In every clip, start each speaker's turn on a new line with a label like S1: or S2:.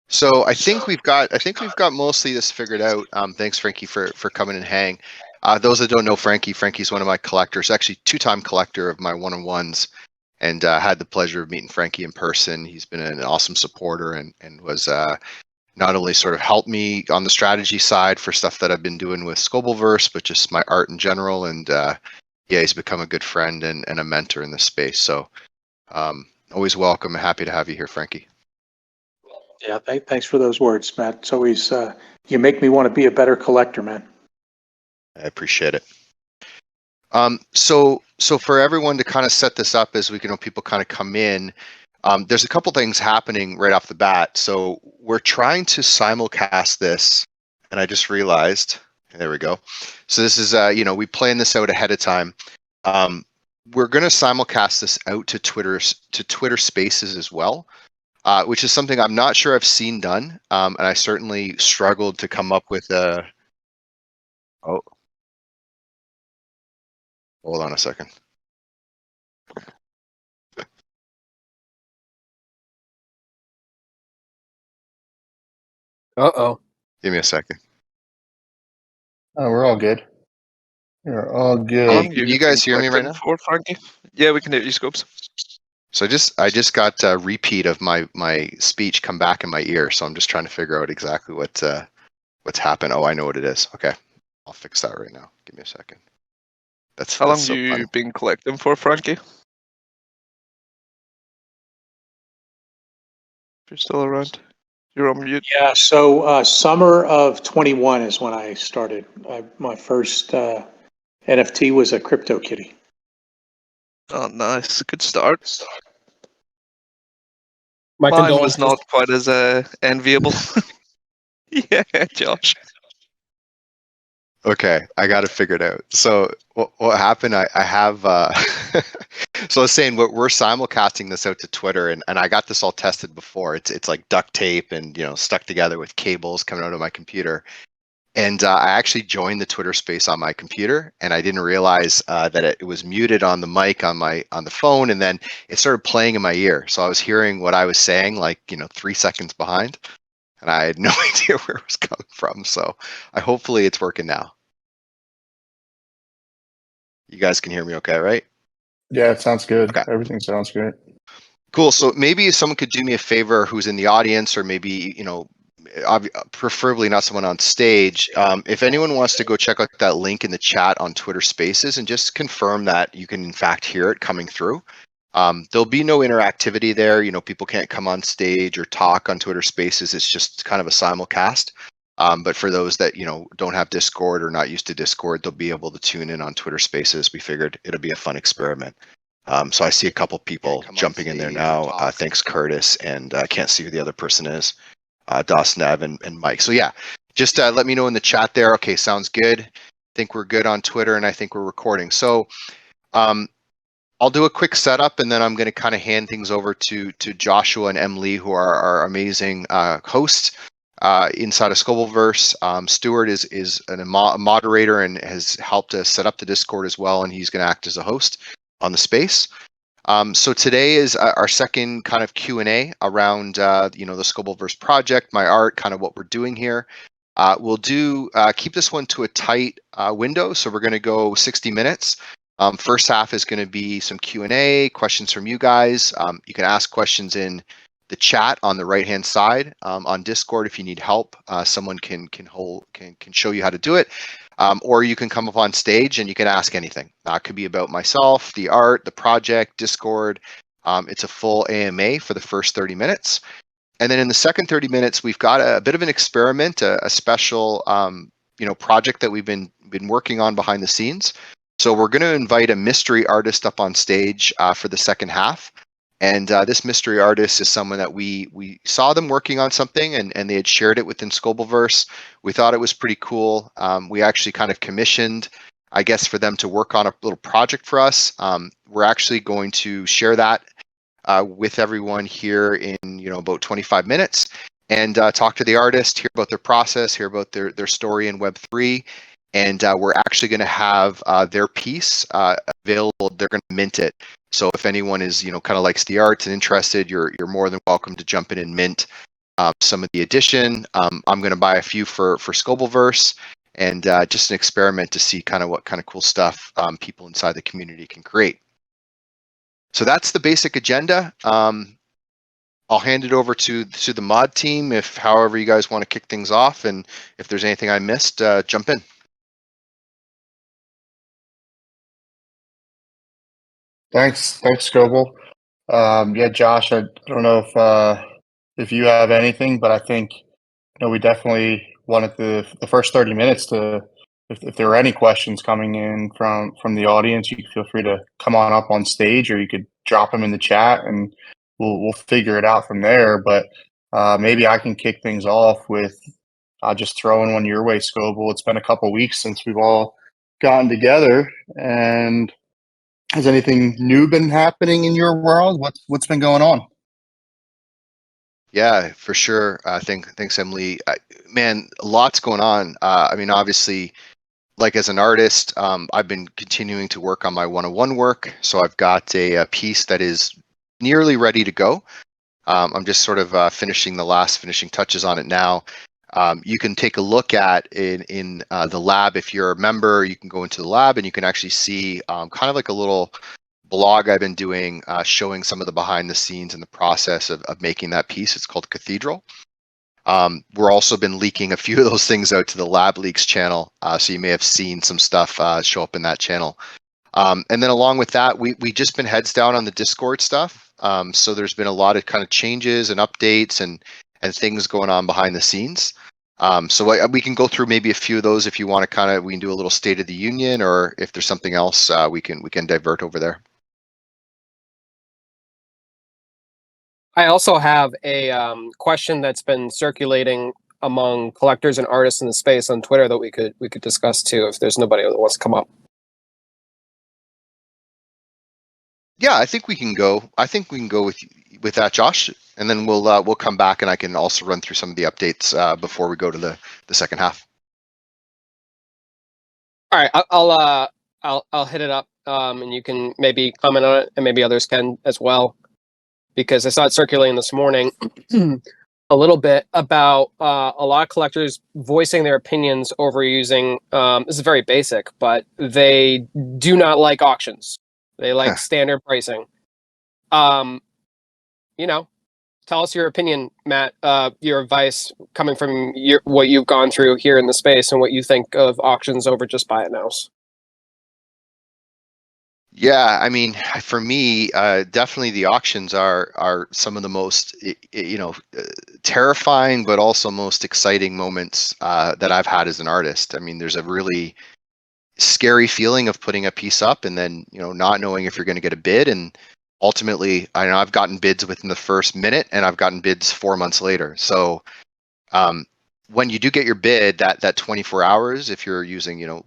S1: So I think we've got mostly this figured out. Thanks, Frankie, for coming and hang. Those that don't know Frankie's one of my collectors, actually two-time collector of my one-on-ones, and had the pleasure of meeting Frankie in person. He's been an awesome supporter and was not only sort of helped me on the strategy side for stuff that I've been doing with Scobelverse, but just my art in general. And yeah, he's become a good friend and a mentor in this space. So always welcome and happy to have you here, Frankie.
S2: Yeah, thanks for those words, Matt. It's always, you make me want to be a better collector, man.
S1: I appreciate it. So for everyone to kind of set this up as we can, people kind of come in, there's a couple things happening right off the bat. So we're trying to simulcast this, and I just realized, there we go. So this is, we planned this out ahead of time. We're going to simulcast this out to Twitter Spaces as well. Which is something I'm not sure I've seen done, and I certainly struggled to come up with a. Oh, hold on a second.
S3: Uh-oh.
S1: Give me a second.
S3: Oh, we're all good. We're all good.
S1: Can you guys hear me right now?
S4: For Frankie? Yeah, we can hear you, Scopes.
S1: So I just got a repeat of my speech come back in my ear, so I'm just trying to figure out exactly what's happened. Oh, I know what it is. Okay, I'll fix that right now. Give me a second.
S4: How long
S1: so
S4: you
S1: funny.
S4: been collecting for, Frankie? If you're still around, you're on mute.
S2: Yeah, so summer of 21 is when I started. My first NFT was a CryptoKitty.
S4: Oh, nice, good start.
S3: My
S4: Mine
S3: condolences.
S4: was not quite as enviable. Yeah, Josh.
S1: Okay, I got it figured out. So what happened? I have. So I was saying we're simulcasting this out to Twitter, and I got this all tested before. It's like duct tape and stuck together with cables coming out of my computer. And I actually joined the Twitter space on my computer, and I didn't realize that it was muted on the mic on the phone, and then it started playing in my ear. So I was hearing what I was saying, like 3 seconds behind, and I had no idea where it was coming from. So hopefully it's working now. You guys can hear me okay, right?
S3: Yeah, it sounds good.
S1: Okay.
S3: Everything sounds great.
S1: Cool. So maybe if someone could do me a favor who's in the audience, or maybe, preferably not someone on stage. If anyone wants to go check out that link in the chat on Twitter Spaces and just confirm that you can in fact hear it coming through. There'll be no interactivity there. People can't come on stage or talk on Twitter Spaces. It's just kind of a simulcast. But for those that, don't have Discord or not used to Discord, they'll be able to tune in on Twitter Spaces. We figured it'll be a fun experiment. So I see a couple people jumping in there now. Thanks, Curtis. And I can't see who the other person is. Nev and Mike. So yeah, just let me know in the chat there. Okay, sounds good. I think we're good on Twitter, and I think we're recording. So I'll do a quick setup, and then I'm going to kind of hand things over to Joshua and Emily, who are our amazing hosts inside of Scobelverse. Stuart is a moderator and has helped us set up the Discord as well, and he's going to act as a host on the space. So today is our second kind of Q&A around, the Scobelverse project, my art, kind of what we're doing here. We'll keep this one to a tight window. So we're going to go 60 minutes. First half is going to be some Q&A, questions from you guys. You can ask questions in the chat on the right-hand side on Discord if you need help. Someone can show you how to do it. Or you can come up on stage and you can ask anything. It could be about myself, the art, the project, Discord. It's a full AMA for the first 30 minutes. And then in the second 30 minutes, we've got a bit of an experiment, a special project that we've been working on behind the scenes. So we're going to invite a mystery artist up on stage for the second half. And this mystery artist is someone that we saw them working on something, and they had shared it within Scobelverse. We thought it was pretty cool. We actually kind of commissioned, I guess, for them to work on a little project for us. We're actually going to share that with everyone here in about 25 minutes, and talk to the artist, hear about their process, hear about their story in Web3. And we're actually going to have their piece available. They're going to mint it. So if anyone is, kind of likes the arts and interested, you're more than welcome to jump in and mint some of the edition. I'm going to buy a few for Scobelverse, and just an experiment to see kind of what kind of cool stuff people inside the community can create. So that's the basic agenda. I'll hand it over to the mod team if however you guys want to kick things off, and if there's anything I missed, jump in.
S3: Thanks, Scobel. Yeah, Josh, I don't know if you have anything, but I think we definitely wanted the first 30 minutes to, if there were any questions coming in from the audience, you can feel free to come on up on stage, or you could drop them in the chat, and we'll figure it out from there. But maybe I can kick things off with just throwing one your way, Scobel. It's been a couple weeks since we've all gotten together, and has anything new been happening in your world? What's been going on?
S1: Yeah, for sure. Thanks, Emily. Man, lots going on. I mean, obviously, like as an artist, I've been continuing to work on my 101 work. So I've got a piece that is nearly ready to go. I'm just sort of finishing the last finishing touches on it now. You can take a look at in the lab. If you're a member, you can go into the lab and you can actually see kind of like a little blog I've been doing showing some of the behind the scenes and the process of making that piece. It's called Cathedral. We're also been leaking a few of those things out to the Lab Leaks channel, so you may have seen some stuff show up in that channel. And then along with that, we just been heads down on the Discord stuff. So there's been a lot of kind of changes and updates and things going on behind the scenes. So we can go through maybe a few of those if you want to we can do a little State of the Union, or if there's something else we can divert over there.
S5: I also have a question that's been circulating among collectors and artists in the space on Twitter that we could discuss too, if there's nobody that wants to come up.
S1: Yeah, I think we can go with that, Josh, and then we'll come back and I can also run through some of the updates before we go to the second half.
S5: All right, I'll hit it up, and you can maybe comment on it, and maybe others can as well, because I saw it circulating this morning a little bit about a lot of collectors voicing their opinions over using. This is very basic, but they do not like auctions. They like standard pricing. Tell us your opinion, Matt. Your advice coming from what you've gone through here in the space, and what you think of auctions over just buy it nows.
S1: Yeah, I mean, for me, definitely the auctions are some of the most, terrifying, but also most exciting moments that I've had as an artist. I mean, there's a really scary feeling of putting a piece up and then, not knowing if you're going to get a bid. And ultimately, I know I've gotten bids within the first minute, and I've gotten bids 4 months later. So when you do get your bid, that 24 hours, if you're using,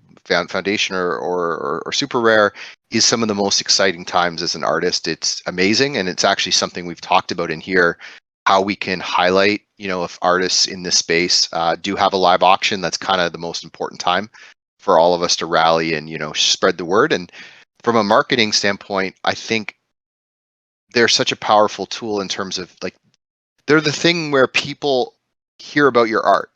S1: Foundation or Super Rare, is some of the most exciting times as an artist. It's amazing, and it's actually something we've talked about in here, how we can highlight, if artists in this space do have a live auction. That's kind of the most important time for all of us to rally and spread the word. And from a marketing standpoint, I think they're such a powerful tool in terms of, like, they're the thing where people hear about your art.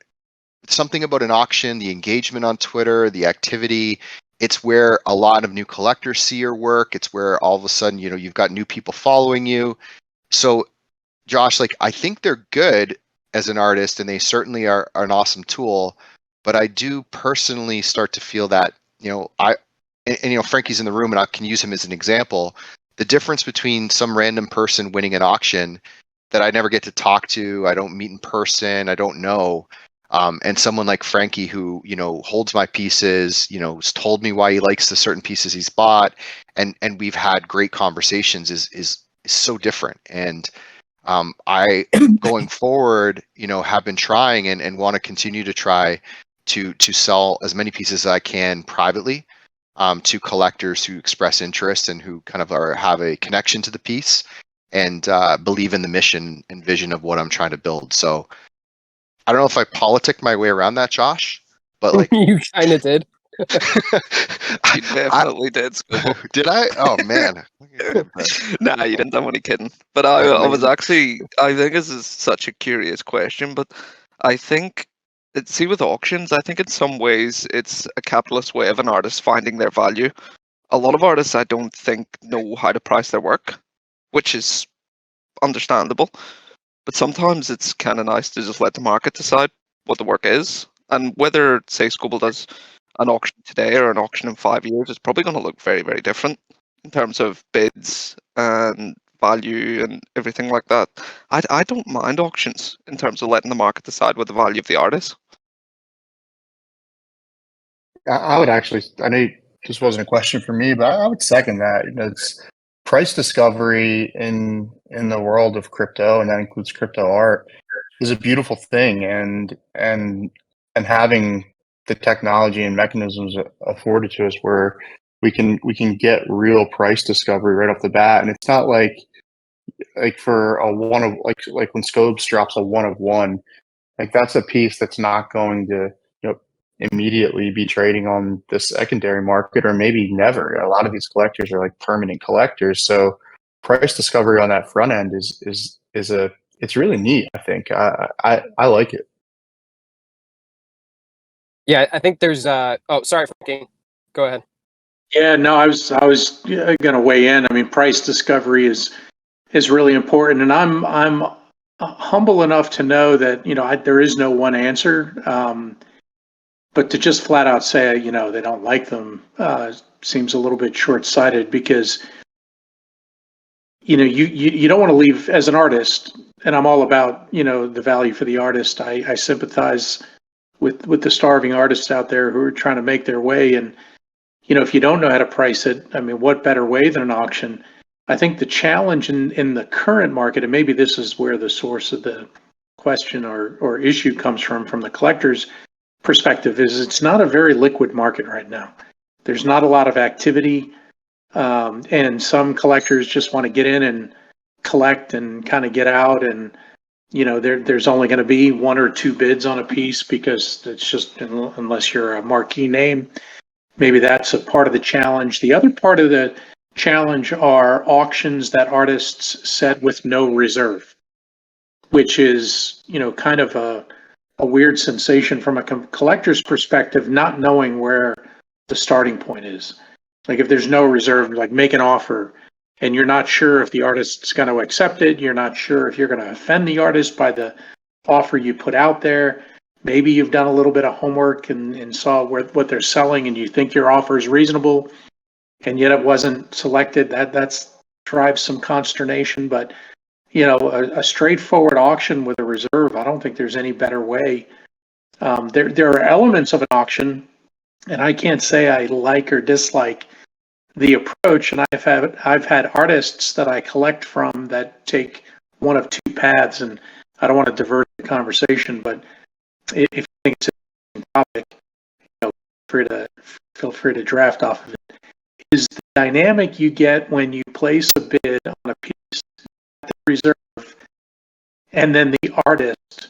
S1: It's something about an auction, the engagement on Twitter, the activity. It's where a lot of new collectors see your work. It's where all of a sudden, you've got new people following you. So, Josh, I think they're good as an artist, and they certainly are an awesome tool. But I do personally start to feel that, Frankie's in the room, and I can use him as an example. The difference between some random person winning an auction that I never get to talk to, I don't meet in person, I don't know, and someone like Frankie who, holds my pieces, has told me why he likes the certain pieces he's bought, and we've had great conversations is so different. And I, going forward, have been trying and want to continue to try to sell as many pieces as I can privately to collectors who express interest and who kind of have a connection to the piece and believe in the mission and vision of what I'm trying to build. So I don't know if I politic my way around that, Josh, but
S5: You kind of did.
S4: You definitely did, Scobel.
S1: Did I? Oh man.
S4: Nah, you didn't. I'm only kidding. But I was actually, I think this is such a curious question, but I think, see, with auctions, I think in some ways it's a capitalist way of an artist finding their value. A lot of artists, I don't think, know how to price their work, which is understandable. But sometimes it's kind of nice to just let the market decide what the work is. And whether, say, Scobel does an auction today or an auction in 5 years, it's probably going to look very, very different in terms of bids and value and everything like that. I don't mind auctions in terms of letting the market decide what the value of the art is.
S3: I would actually, I know this wasn't a question for me, but I would second that. It's price discovery in the world of crypto, and that includes crypto art, is a beautiful thing, and having the technology and mechanisms afforded to us where we can get real price discovery right off the bat. And it's not like for a one of like when Scobes drops a 1 of 1, like that's a piece that's not going to immediately be trading on the secondary market, or maybe never. A lot of these collectors are like permanent collectors, so price discovery on that front end is it's really neat. I think I like it.
S5: Yeah, I think there's oh, sorry, Frankie. Go ahead.
S2: Yeah, no, I was going to weigh in. I mean, price discovery is really important, and I'm humble enough to know that there is no one answer. But to just flat out say they don't like them seems a little bit short sighted, because you don't want to leave as an artist, and I'm all about the value for the artist. I sympathize with the starving artists out there who are trying to make their way, and if you don't know how to price it, I mean, what better way than an auction? I think the challenge in the current market, and maybe this is where the source of the question or issue comes from the collector's perspective, is it's not a very liquid market right now. There's not a lot of activity, and some collectors just want to get in and collect and kind of get out, and there's only going to be 1 or 2 bids on a piece, because it's just, unless you're a marquee name. Maybe that's a part of the challenge. The other part of the challenge are auctions that artists set with no reserve, which is kind of a weird sensation from a collector's perspective, not knowing where the starting point is. Like, if there's no reserve, like, make an offer and you're not sure if the artist's going to accept it, you're not sure if you're going to offend the artist by the offer you put out there. Maybe you've done a little bit of homework and saw what they're selling, and you think your offer is reasonable, and yet it wasn't selected. That drives some consternation. But a straightforward auction with a reserve, I don't think there's any better way. There are elements of an auction, and I can't say I like or dislike the approach. And I've had artists that I collect from that take one of 2 paths, and I don't want to divert the conversation, but if you think it's a topic, feel free to draft off of it. Is the dynamic you get when you place a bid on a piece at the reserve, and then the artist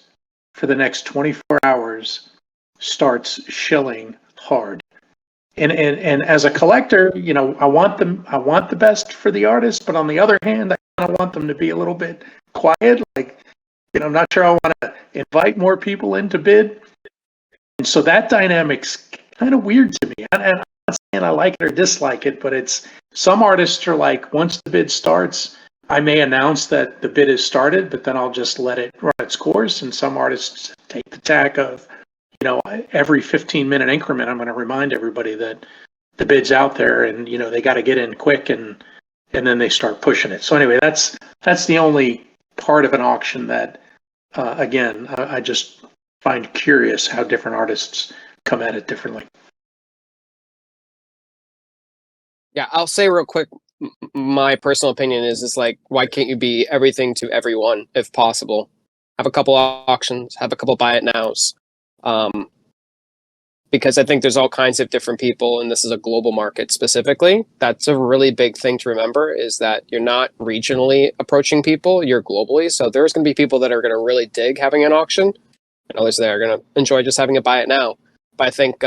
S2: for the next 24 hours starts shilling hard. And as a collector, I want the best for the artist, but on the other hand, I kind of want them to be a little bit quiet. Like, I'm not sure I want to invite more people in to bid. And so that dynamic's kind of weird to me. And I'm not saying I like it or dislike it, but it's, some artists are like, once the bid starts, I may announce that the bid has started, but then I'll just let it run its course. And some artists take the tack of, every 15-minute increment, I'm going to remind everybody that the bid's out there, and they got to get in quick, and then they start pushing it. So anyway, that's the only part of an auction that, again, I just find curious how different artists come at it differently.
S5: Yeah, I'll say real quick, my personal opinion is like, why can't you be everything to everyone if possible? Have a couple auctions, have a couple buy it nows. Because I think there's all kinds of different people, and this is a global market specifically. That's a really big thing to remember, is that you're not regionally approaching people, you're globally. So there's going to be people that are going to really dig having an auction, and others that are going to enjoy just having a buy it now. But I think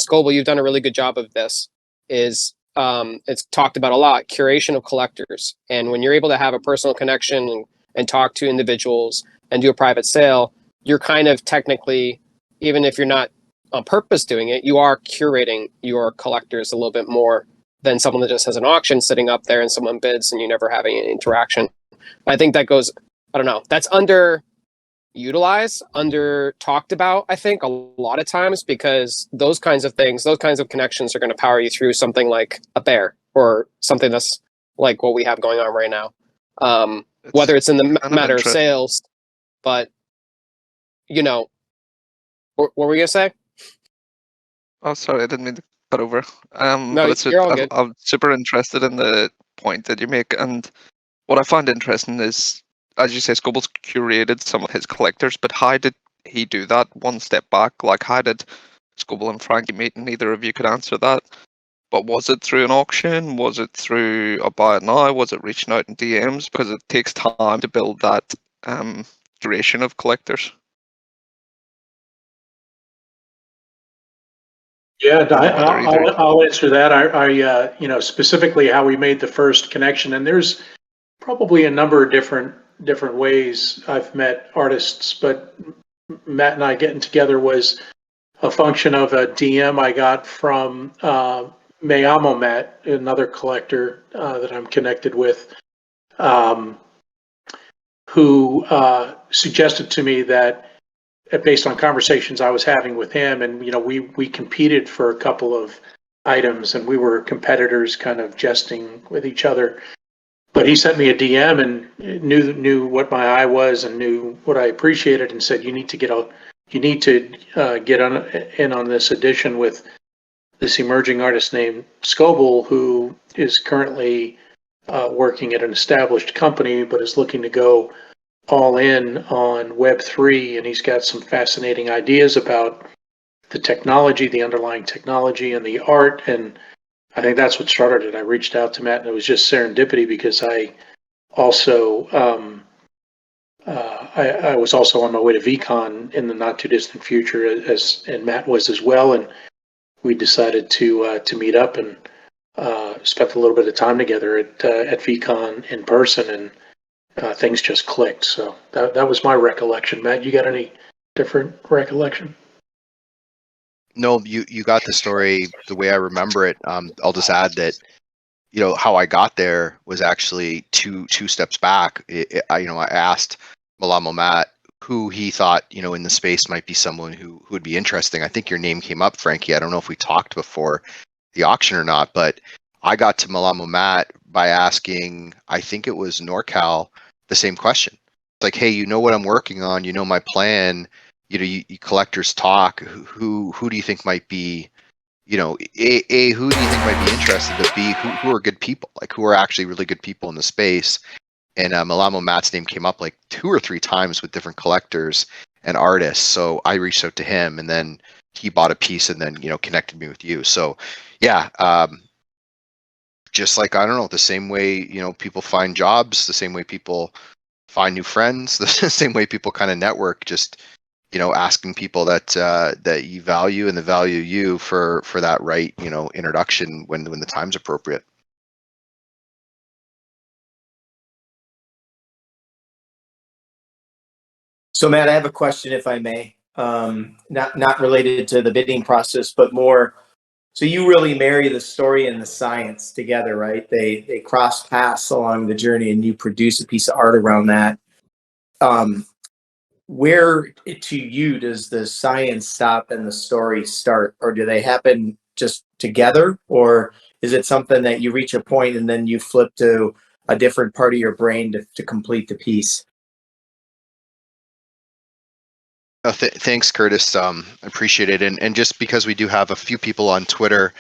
S5: Scobel, you've done a really good job of this. Is it's talked about a lot, curation of collectors. And when you're able to have a personal connection and talk to individuals and do a private sale, you're kind of technically, even if you're not on purpose doing it, you are curating your collectors a little bit more than someone that just has an auction sitting up there and someone bids and you never having an interaction. I think that goes, I don't know, that's underutilized, under talked about, I think, a lot of times, because those kinds of things, those kinds of connections are going to power you through something like a bear or something that's like what we have going on right now. Whether it's in the matter of sales, but, you know, what were we going to say?
S4: Oh, sorry, I didn't mean to cut over.
S5: No,
S4: but it's
S5: you're all good.
S4: I'm super interested in the point that you make, and what I find interesting is, as you say, Scobel's curated some of his collectors, but how did he do that? One step back, like how did Scobel and Frankie meet? And neither of you could answer that. But was it through an auction? Was it through a buy it now? Was it reaching out in DMs? Because it takes time to build that duration of collectors.
S2: Yeah,
S4: Either.
S2: I'll answer that. You know, specifically how we made the first connection, and there's probably a number of different ways I've met artists, but Matt and I getting together was a function of a DM I got from Mayamo Matt, another collector that I'm connected with, who suggested to me that, based on conversations I was having with him, and you know, we competed for a couple of items, and we were competitors, kind of jesting with each other. But he sent me a DM and knew what my eye was and knew what I appreciated, and said, you need to get in on this edition with this emerging artist named Scobel, who is currently working at an established company, but is looking to go all in on Web3, and he's got some fascinating ideas about the technology, the underlying technology, and the art. And I think that's what started it. I reached out to Matt, and it was just serendipity, because I also I was also on my way to VCon in the not too distant future, and Matt was as well, and we decided to meet up and spent a little bit of time together at VCon in person, and things just clicked. So that was my recollection. Matt, you got any different recollection?
S1: No, you got the story the way I remember it. I'll just add that, you know, how I got there was actually two steps back. I asked Malamo Matt who he thought, you know, in the space might be someone who would be interesting. I think your name came up, Frankie. I don't know if we talked before the auction or not, but I got to Malamo Matt by asking, I think it was NorCal, the same question. It's like, hey, you know what I'm working on, you know my plan, you know, you collectors talk. Who do you think might be, you know, A, who do you think might be interested, but B, who are good people, like who are actually really good people in the space? And Malamo Matt's name came up like 2 or 3 times with different collectors and artists. So I reached out to him, and then he bought a piece, and then, you know, connected me with you. So yeah, just like, I don't know, the same way, you know, people find jobs, the same way people find new friends, the same way people kind of network, just, you know, asking people that that you value and that value you for that right, you know, introduction when the time's appropriate.
S6: So Matt, I have a question, if I may. Not related to the bidding process, but more. So you really marry the story and the science together, right? They cross paths along the journey, and you produce a piece of art around that. Where to you does the science stop and the story start, or do they happen just together, or is it something that you reach a point and then you flip to a different part of your brain to complete the piece?
S1: Thanks, Curtis. I appreciate it. And just because we do have a few people on Twitter,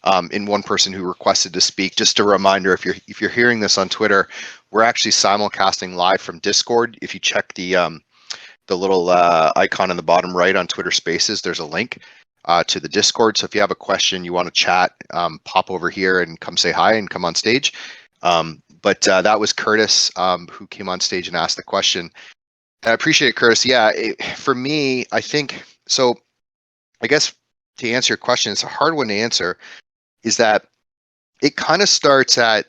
S1: and one person who requested to speak, just a reminder, if you're hearing this on Twitter, we're actually simulcasting live from Discord. If you check the little icon in the bottom right on Twitter Spaces, there's a link to the Discord. So if you have a question, you want to chat, pop over here and come say hi and come on stage. But that was Curtis, who came on stage and asked the question. I appreciate it, Curtis. Yeah, for me, I think so. I guess to answer your question, it's a hard one to answer, is that it kind of starts at,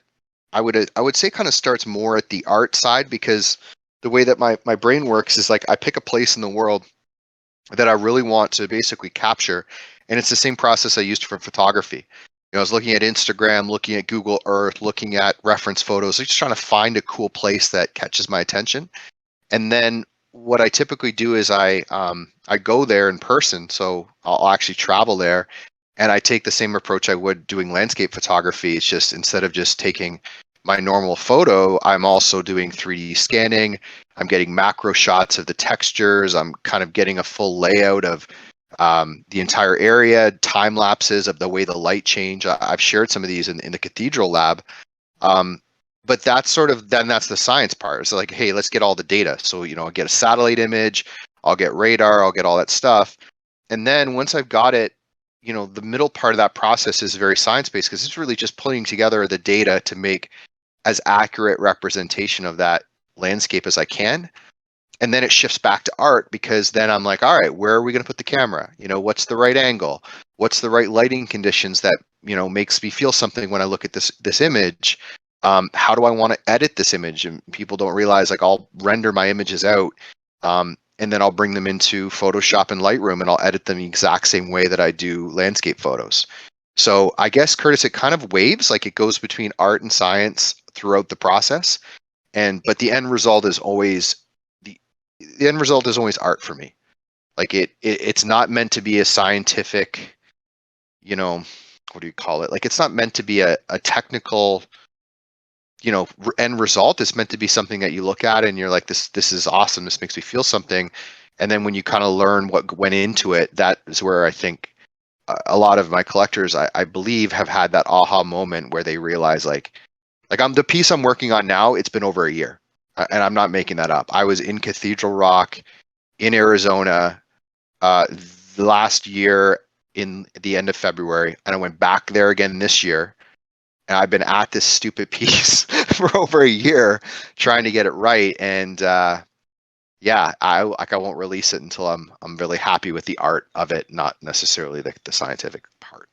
S1: I would say kind of starts more at the art side, because the way that my brain works is like I pick a place in the world that I really want to basically capture. And it's the same process I used for photography. You know, I was looking at Instagram, looking at Google Earth, looking at reference photos, just trying to find a cool place that catches my attention. And then what I typically do is I go there in person. So I'll actually travel there, and I take the same approach I would doing landscape photography. It's just, instead of just taking my normal photo, I'm also doing 3D scanning. I'm getting macro shots of the textures. I'm kind of getting a full layout of the entire area, time lapses of the way the light change. I've shared some of these in the cathedral lab. But that's sort of, then that's the science part. So like, hey, let's get all the data. So, you know, I'll get a satellite image, I'll get radar, I'll get all that stuff. And then once I've got it, you know, the middle part of that process is very science-based, because it's really just putting together the data to make as accurate representation of that landscape as I can. And then it shifts back to art, because then I'm like, all right, where are we going to put the camera? You know, what's the right angle? What's the right lighting conditions that, you know, makes me feel something when I look at this image? How do I want to edit this image? And people don't realize, like, I'll render my images out, and then I'll bring them into Photoshop and Lightroom, and I'll edit them the exact same way that I do landscape photos. So I guess, Curtis, it kind of waves, like it goes between art and science throughout the process. But the end result is always the end result is always art for me. Like it's not meant to be a scientific, you know, what do you call it? Like, it's not meant to be a technical, you know, end result. Is meant to be something that you look at and you're like, this is awesome, this makes me feel something. And then when you kind of learn what went into it, that is where I think a lot of my collectors, I believe, have had that aha moment where they realize, like I'm the piece I'm working on now, it's been over a year, and I'm not making that up. I was in Cathedral Rock in Arizona last year in the end of February, and I went back there again this year. And I've been at this stupid piece for over a year trying to get it right. And yeah, I won't release it until I'm really happy with the art of it, not necessarily the scientific part.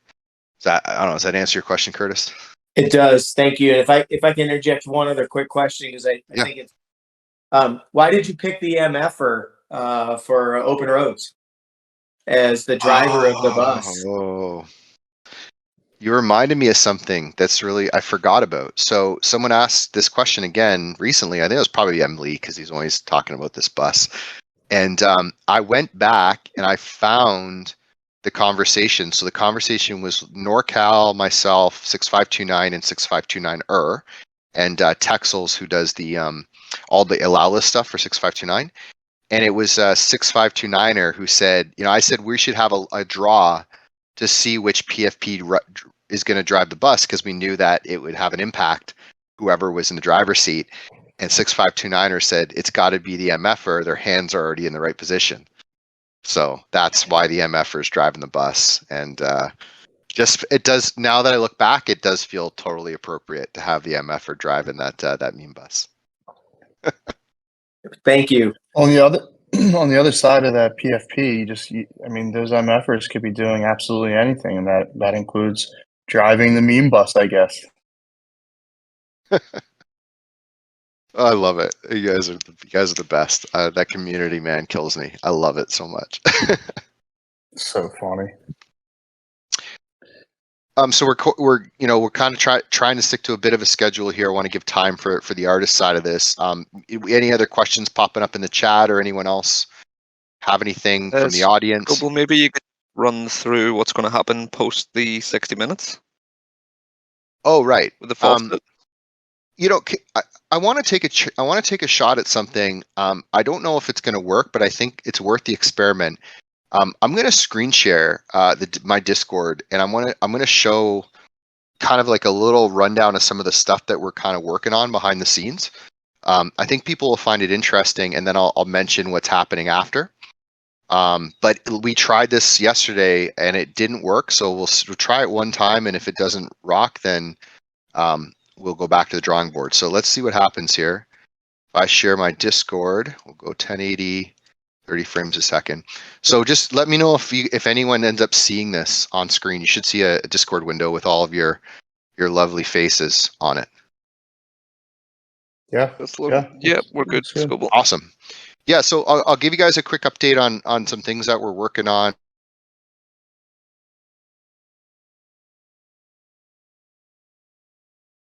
S1: I don't know, does that answer your question, Curtis?
S6: It does. Thank you. And if I can interject one other quick question, because I think it's why did you pick the MFer for Open Roads as the driver of the bus?
S1: Oh, you reminded me of something that's really I forgot about. So someone asked this question again recently. I think it was probably Emily, because he's always talking about this bus. And I went back and I found the conversation. So the conversation was NorCal, myself, 6529 and 6529 and Texels, who does the all the Ilalis stuff for 6529. And it was a 6529er who said, you know, I said we should have a draw to see which PFP is going to drive the bus, because we knew that it would have an impact, whoever was in the driver's seat. And 6529er said it's got to be the MFer. Their hands are already in the right position. So that's why the MFer is driving the bus. And just it does, now that I look back, it does feel totally appropriate to have the MFer driving that meme bus.
S6: Thank you.
S3: On the other side of that PFP, I mean, those MFers could be doing absolutely anything, and that includes driving the meme bus, I guess.
S1: I love it. You guys are the best. That community, man, kills me. I love it so much.
S3: So funny.
S1: So we're kind of trying to stick to a bit of a schedule here. I want to give time for the artist side of this. Any other questions popping up in the chat, or anyone else have anything from the audience?
S4: Scobel, maybe you could run through what's going to happen post the 60 minutes.
S1: Oh, right.
S4: With the faucet.
S1: You know, I want to take a shot at something. I don't know if it's going to work, but I think it's worth the experiment. I'm going to screen share my Discord, and I'm going to show kind of like a little rundown of some of the stuff that we're kind of working on behind the scenes. I think people will find it interesting, and then I'll mention what's happening after. But we tried this yesterday and it didn't work, so we'll try it one time, and if it doesn't rock, then we'll go back to the drawing board. So let's see what happens here. If I share my Discord, we'll go 1080. 30 frames a second. So just let me know if anyone ends up seeing this on screen. You should see a Discord window with all of your lovely faces on it.
S3: Yeah.
S4: Yeah, we're good.
S3: Looks good.
S4: Scobel.
S1: Awesome. Yeah, so I'll give you guys a quick update on some things that we're working on.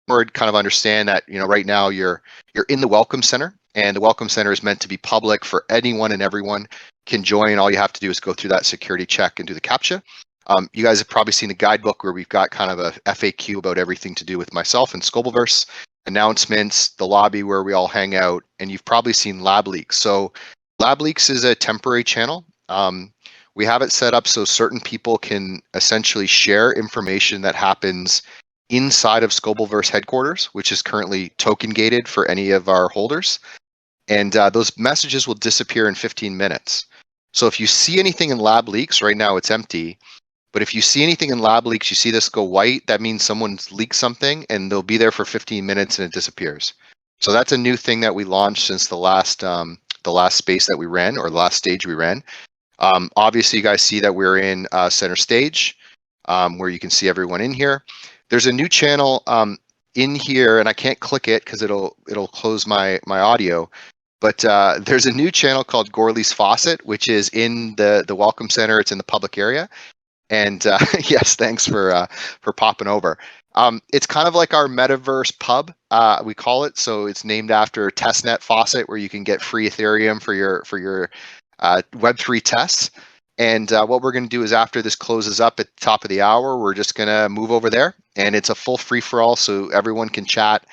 S1: Kind of understand that, you know, right now you're in the Welcome Center, and the Welcome Center is meant to be public for anyone and everyone can join. All you have to do is go through that security check and do the CAPTCHA. You guys have probably seen the guidebook where we've got kind of a FAQ about everything to do with myself and Scobelverse, announcements, the lobby where we all hang out, and you've probably seen Lab Leaks. So Lab Leaks is a temporary channel. We have it set up so certain people can essentially share information that happens inside of Scobelverse headquarters, which is currently token gated for any of our holders. And those messages will disappear in 15 minutes. So if you see anything in Lab Leaks, right now it's empty, but if you see anything in Lab Leaks, you see this go white, that means someone's leaked something and they'll be there for 15 minutes and it disappears. So that's a new thing that we launched since the last space that we ran, or the last stage we ran. Obviously, you guys see that we're in center stage, where you can see everyone in here. There's a new channel in here, and I can't click it because it'll close my audio. But there's a new channel called Gorley's Faucet, which is in the Welcome Center. It's in the public area. And yes, thanks for popping over. It's kind of like our metaverse pub, we call it. So it's named after testnet faucet, where you can get free Ethereum for your Web3 tests. And what we're going to do is, after this closes up at the top of the hour, we're just going to move over there, and it's a full free for all, so everyone can chat.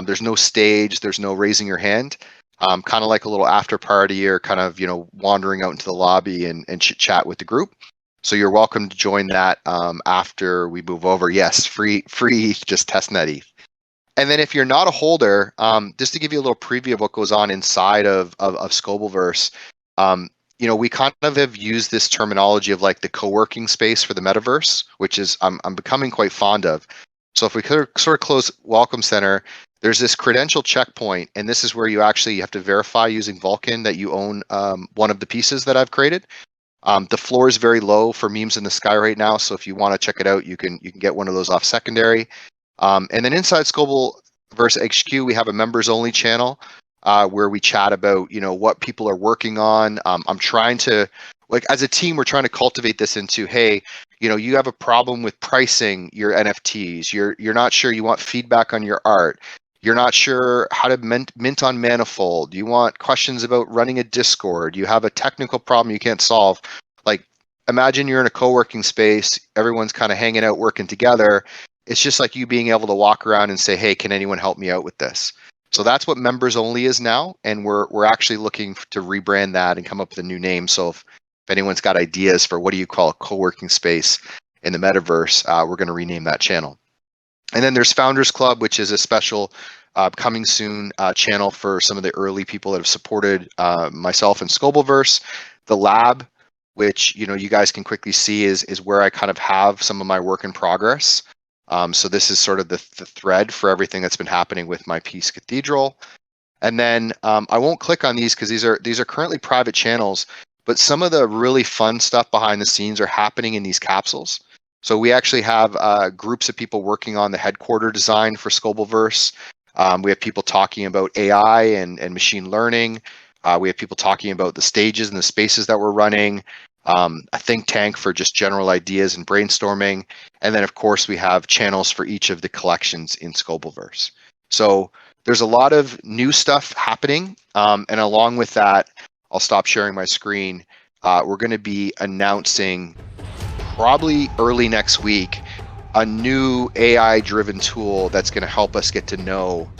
S1: There's no stage, there's no raising your hand. Kind of like a little after party, or kind of, you know, wandering out into the lobby and chit chat with the group. So you're welcome to join that after we move over. Yes, free just testnet ETH. And then if you're not a holder, just to give you a little preview of what goes on inside of Scobelverse, you know, we kind of have used this terminology of like the co-working space for the metaverse, which is I'm becoming quite fond of. So if we could sort of close Welcome Center, there's this credential checkpoint, and this is where you actually have to verify using Vulkan that you own one of the pieces that I've created. The floor is very low for Memes in the Sky right now, so if you want to check it out, you can get one of those off secondary. And then inside Scobelverse HQ, we have a members only channel where we chat about, you know, what people are working on. I'm trying to, like, as a team, we're trying to cultivate this into, hey, you know, you have a problem with pricing your NFTs. You're not sure, you want feedback on your art. You're not sure how to mint on Manifold. You want questions about running a Discord. You have a technical problem you can't solve. Like, imagine you're in a co-working space. Everyone's kind of hanging out, working together. It's just like you being able to walk around and say, hey, can anyone help me out with this? So that's what members only is now. And we're actually looking to rebrand that and come up with a new name. So if anyone's got ideas for what do you call a co-working space in the metaverse, we're going to rename that channel. And then there's Founders Club, which is a special coming soon channel for some of the early people that have supported myself and Scobelverse. The lab, which, you know, you guys can quickly see is where I kind of have some of my work in progress. So this is sort of the thread for everything that's been happening with my Peace Cathedral. And then I won't click on these because these are currently private channels, but some of the really fun stuff behind the scenes are happening in these capsules. So we actually have groups of people working on the headquarter design for Scobelverse. We have people talking about AI and machine learning. We have people talking about the stages and the spaces that we're running. A think tank for just general ideas and brainstorming. And then, of course, we have channels for each of the collections in Scobelverse. So there's a lot of new stuff happening. And along with that, I'll stop sharing my screen. We're going to be announcing probably early next week a new AI-driven tool that's going to help us get to know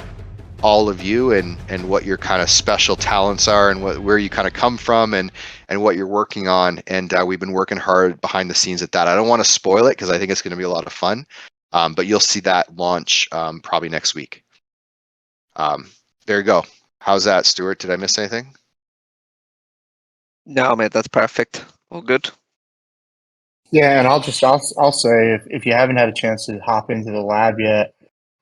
S1: all of you and what your kind of special talents are and where you kind of come from and what you're working on. And we've been working hard behind the scenes at that. I don't want to spoil it because I think it's going to be a lot of fun, but you'll see that launch probably next week. There you go. How's that, Stuart? Did I miss anything?
S4: No, mate, that's perfect. All good.
S3: Yeah, and I'll say if you haven't had a chance to hop into the lab yet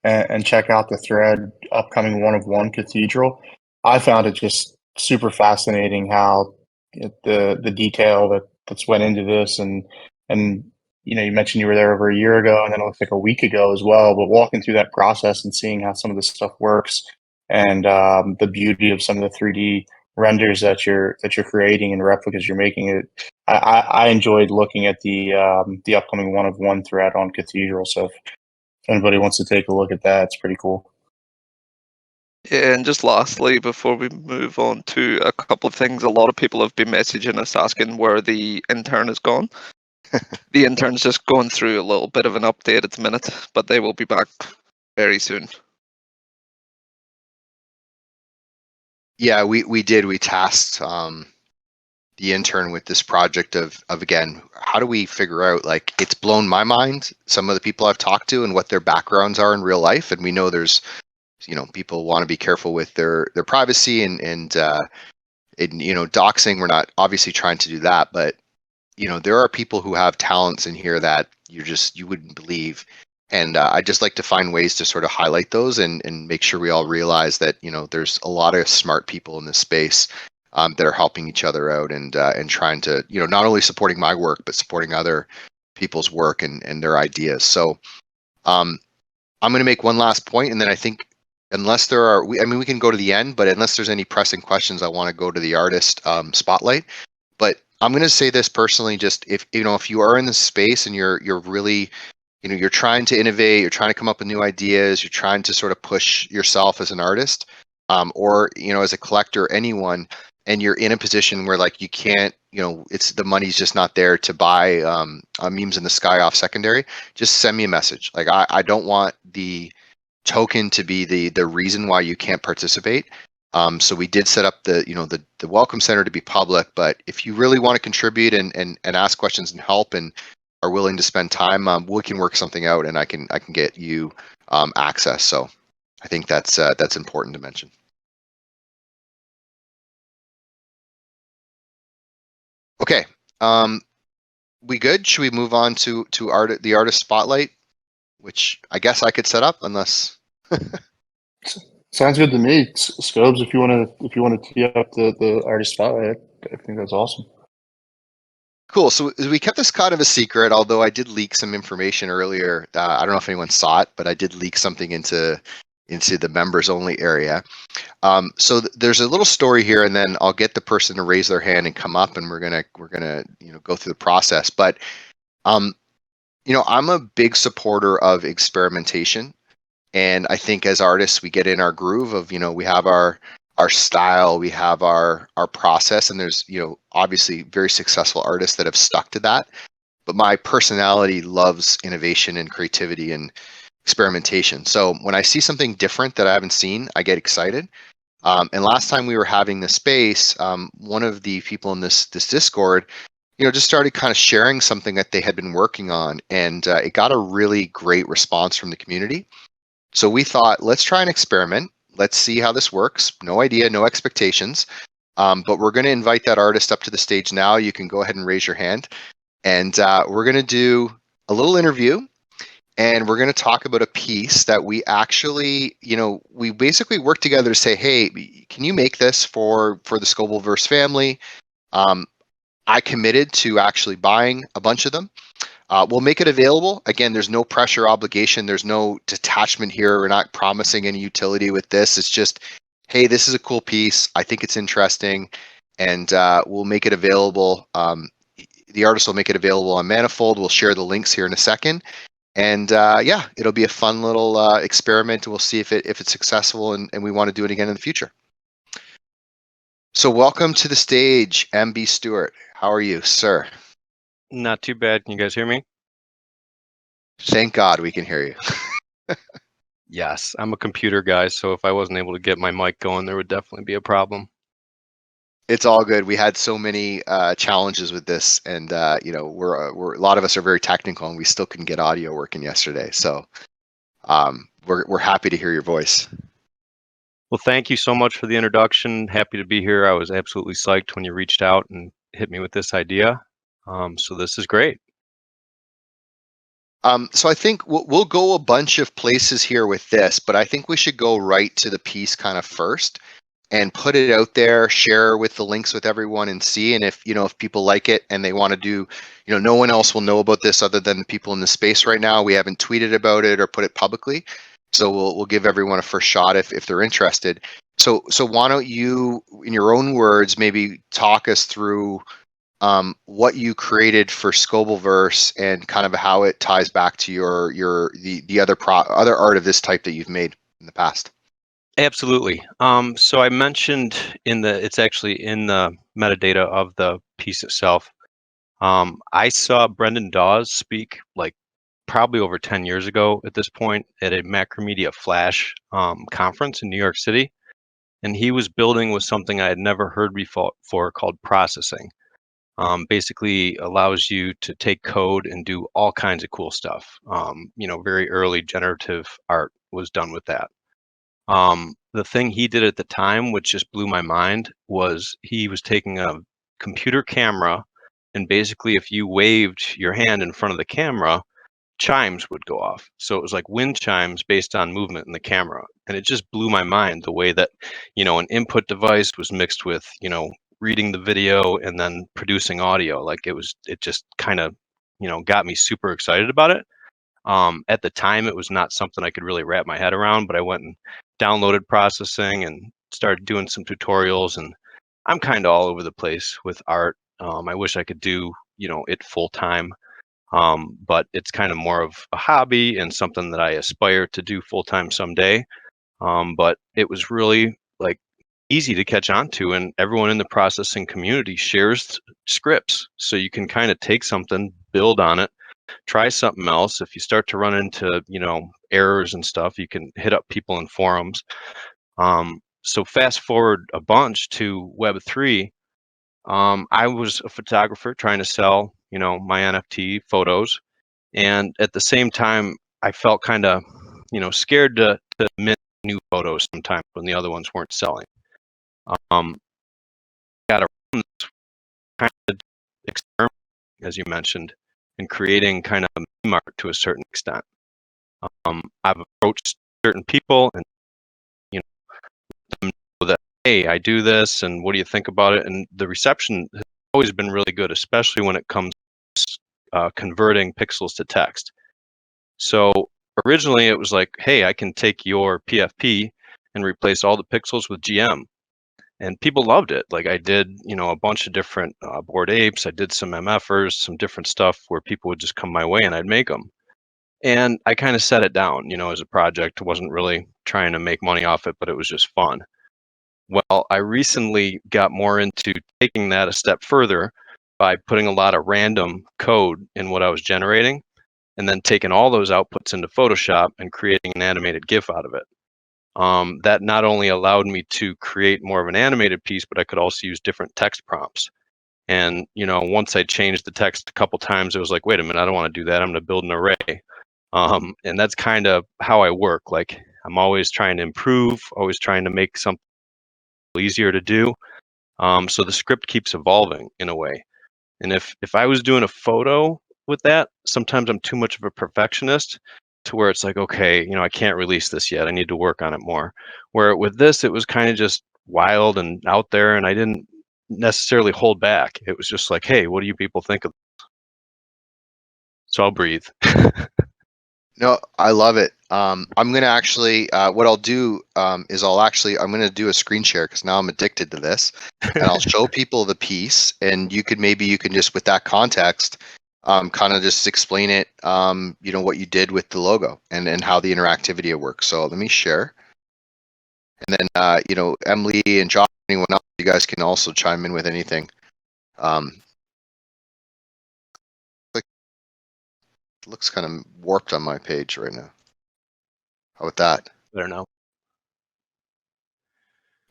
S3: and check out the thread upcoming 1 of 1 Cathedral, I found it just super fascinating how the detail that's went into this, and you mentioned you were there over a year ago, and then it looks like a week ago as well. But walking through that process and seeing how some of this stuff works, and the beauty of some of the 3D renders that you're creating and replicas you're making, I enjoyed looking at the upcoming 1 of 1 thread on Cathedral. So if anybody wants to take a look at that, it's pretty cool.
S4: Yeah, and just lastly, before we move on to a couple of things, a lot of people have been messaging us asking where the intern has gone. The intern's just going through a little bit of an update at the minute, but they will be back very soon.
S1: Yeah, we did. We tasked the intern with this project of again, how do we figure out, like, it's blown my mind, some of the people I've talked to and what their backgrounds are in real life. And we know there's, people want to be careful with their privacy and doxing. We're not obviously trying to do that, but there are people who have talents in here that you wouldn't believe. And I just like to find ways to sort of highlight those and make sure we all realize that, there's a lot of smart people in this space that are helping each other out and trying to, not only supporting my work, but supporting other people's work and their ideas. So I'm going to make one last point, and then I think unless there are, we can go to the end, but unless there's any pressing questions, I want to go to the artist spotlight. But I'm going to say this personally, just if you are in this space and you're really, you're trying to innovate, you're trying to come up with new ideas, you're trying to sort of push yourself as an artist, or, as a collector, anyone, and you're in a position where, like, you can't, it's the money's just not there to buy memes in the sky off secondary, just send me a message. Like, I don't want the token to be the reason why you can't participate. So we did set up the welcome center to be public, but if you really want to contribute and ask questions and help and are willing to spend time, we can work something out, and I can get you access. So I think that's important to mention. Okay, we good? Should we move on to the artist spotlight, which I guess I could set up, unless.
S3: Sounds good to me, Scobes. If you want to tee up the artist spotlight, I think that's awesome.
S1: Cool. So we kept this kind of a secret, although I did leak some information earlier. I don't know if anyone saw it, but I did leak something into the members only area. So there's a little story here, and then I'll get the person to raise their hand and come up, and we're gonna go through the process. But I'm a big supporter of experimentation, and I think as artists we get in our groove of we have our style, we have our process, and there's obviously very successful artists that have stuck to that. But my personality loves innovation and creativity and experimentation. So when I see something different that I haven't seen, I get excited. And last time we were having this space, one of the people in this Discord, just started kind of sharing something that they had been working on, and it got a really great response from the community. So we thought, let's try an experiment. Let's see how this works. No idea, no expectations. But we're going to invite that artist up to the stage now. You can go ahead and raise your hand. And we're going to do a little interview. And we're going to talk about a piece that we actually, we basically worked together to say, hey, can you make this for the Scobelverse family? I committed to actually buying a bunch of them. We'll make it available. Again, there's no pressure, obligation. There's no detachment here. We're not promising any utility with this. It's just, hey, this is a cool piece. I think it's interesting. And we'll make it available. The artist will make it available on Manifold. We'll share the links here in a second. And yeah, it'll be a fun little experiment. We'll see if it's successful, and we want to do it again in the future. So welcome to the stage, MB Stewart. How are you, sir?
S7: Not too bad. Can you guys hear me?
S1: Thank God we can hear you.
S7: Yes, I'm a computer guy, so if I wasn't able to get my mic going, there would definitely be a problem.
S1: It's all good. We had so many challenges with this, and we're a lot of us are very technical, and we still couldn't get audio working yesterday. So we're happy to hear your voice.
S7: Well, thank you so much for the introduction. Happy to be here. I was absolutely psyched when you reached out and hit me with this idea. So this is great.
S1: So I think we'll go a bunch of places here with this, but I think we should go right to the piece kind of first. and put it out there, share with the links with everyone and see. And if, if people like it and they want to do, no one else will know about this other than the people in the space right now. We haven't tweeted about it or put it publicly. So we'll give everyone a first shot if they're interested. So why don't you, in your own words, maybe talk us through what you created for Scobelverse and kind of how it ties back to the other art of this type that you've made in the past.
S7: Absolutely. So I mentioned it's actually in the metadata of the piece itself. I saw Brendan Dawes speak like probably over 10 years ago at this point at a Macromedia Flash conference in New York City. And he was building with something I had never heard before called processing. Basically allows you to take code and do all kinds of cool stuff. Very early generative art was done with that. The thing he did at the time, which just blew my mind, was he was taking a computer camera, and basically if you waved your hand in front of the camera, chimes would go off. So it was like wind chimes based on movement in the camera. And it just blew my mind the way that, an input device was mixed with, reading the video and then producing audio. Like it just kind of, got me super excited about it. At the time, it was not something I could really wrap my head around, but I went and downloaded processing and started doing some tutorials. And I'm kind of all over the place with art. I wish I could do, it full time. But it's kind of more of a hobby and something that I aspire to do full time someday. But it was really like easy to catch on to, and everyone in the processing community shares scripts. So you can kind of take something, build on it, try something else. If you start to run into, errors and stuff, you can hit up people in forums. So fast forward a bunch to Web3. I was a photographer trying to sell, my NFT photos. And at the same time, I felt kind of, scared to mint new photos sometimes when the other ones weren't selling. Got around this kind of experiment, as you mentioned, in creating kind of a meme art to a certain extent. I've approached certain people and, let them know that, hey, I do this, and what do you think about it? And the reception has always been really good, especially when it comes to converting pixels to text. So originally it was like, hey, I can take your PFP and replace all the pixels with GM. And people loved it. Like I did, a bunch of different Bored Apes. I did some MFers, some different stuff where people would just come my way and I'd make them. And I kind of set it down, as a project. I wasn't really trying to make money off it, but it was just fun. Well, I recently got more into taking that a step further by putting a lot of random code in what I was generating, and then taking all those outputs into Photoshop and creating an animated GIF out of it. That not only allowed me to create more of an animated piece, but I could also use different text prompts. And, once I changed the text a couple times, it was like, wait a minute, I don't want to do that. I'm going to build an array. And that's kind of how I work. Like I'm always trying to improve, always trying to make something easier to do. So the script keeps evolving in a way. And if I was doing a photo with that, sometimes I'm too much of a perfectionist to where it's like, okay, I can't release this yet. I need to work on it more. Where with this, it was kind of just wild and out there, and I didn't necessarily hold back. It was just like, hey, what do you people think of this? So I'll breathe.
S1: No, I love it. I'm going to actually, what I'll do is I'm going to do a screen share because now I'm addicted to this, and I'll show people the piece, and you can just, with that context, kind of just explain it, what you did with the logo and how the interactivity works. So let me share. And then, Emily and Josh, anyone else, you guys can also chime in with anything. It looks kind of warped on my page right now. How about that?
S7: I don't know.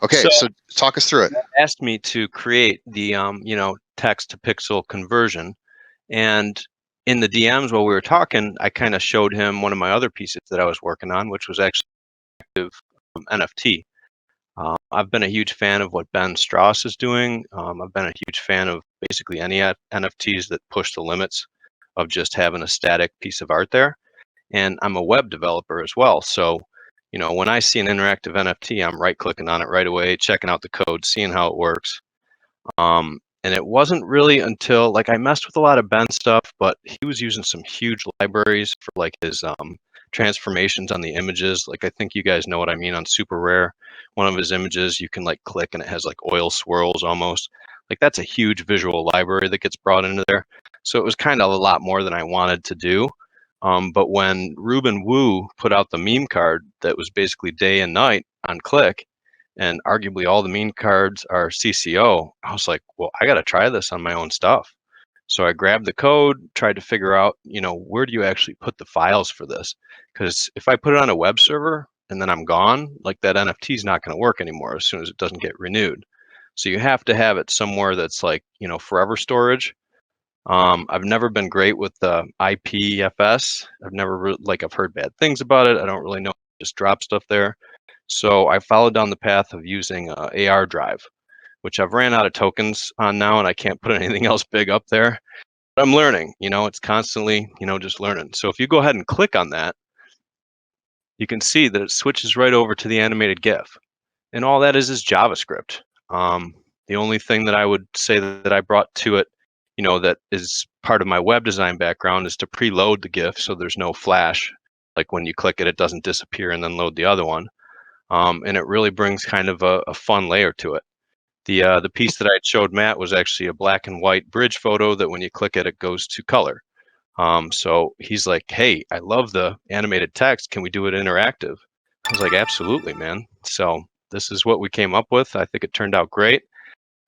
S1: Okay, so talk us through it.
S7: Asked me to create the text to pixel conversion, and in the DMs while we were talking, I kind of showed him one of my other pieces that I was working on, which was actually NFT. I've been a huge fan of what Ben Strauss is doing. I've been a huge fan of basically any NFTs that push the limits of just having a static piece of art there. And I'm a web developer as well. So, When I see an interactive NFT, I'm right clicking on it right away, checking out the code, seeing how it works. And it wasn't really until, like, I messed with a lot of Ben stuff, but he was using some huge libraries for like his transformations on the images. Like, I think you guys know what I mean on Super Rare. One of his images, you can like click and it has like oil swirls almost. Like, that's a huge visual library that gets brought into there. So it was kind of a lot more than I wanted to do. But when Ruben Wu put out the meme card that was basically day and night on Click, and arguably all the meme cards are CCO, I was like, well, I got to try this on my own stuff. So I grabbed the code, tried to figure out, where do you actually put the files for this? Because if I put it on a web server and then I'm gone, like, that NFT is not going to work anymore as soon as it doesn't get renewed. So you have to have it somewhere that's like, forever storage. I've never been great with the IPFS. I've heard bad things about it. I don't really know. Just drop stuff there. So I followed down the path of using AR Drive, which I've ran out of tokens on now, and I can't put anything else big up there. But I'm learning. It's constantly, just learning. So if you go ahead and click on that, you can see that it switches right over to the animated GIF, and all that is JavaScript. The only thing that I would say that I brought to it, that is part of my web design background, is to preload the GIF so there's no flash. Like, when you click it, it doesn't disappear and then load the other one. And it really brings kind of a fun layer to it. The piece that I showed Matt was actually a black and white bridge photo that when you click it, it goes to color. So he's like, hey, I love the animated text. Can we do it interactive? I was like, absolutely, man. So this is what we came up with. I think it turned out great.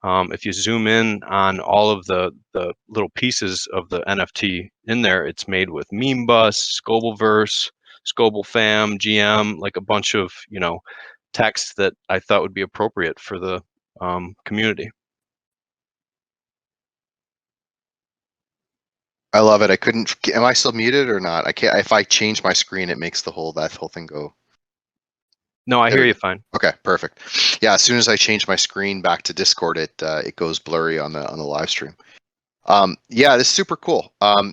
S7: If you zoom in on all of the little pieces of the NFT in there, it's made with Meme Bus, Scobelverse, Scobel Fam, GM, like a bunch of, text that I thought would be appropriate for the community.
S1: I love it. I couldn't. Am I still muted or not? I can't. If I change my screen, it makes that whole thing go.
S7: No, I hear you fine.
S1: Okay, perfect. Yeah, as soon as I change my screen back to Discord, it goes blurry on the live stream. Yeah, this is super cool. I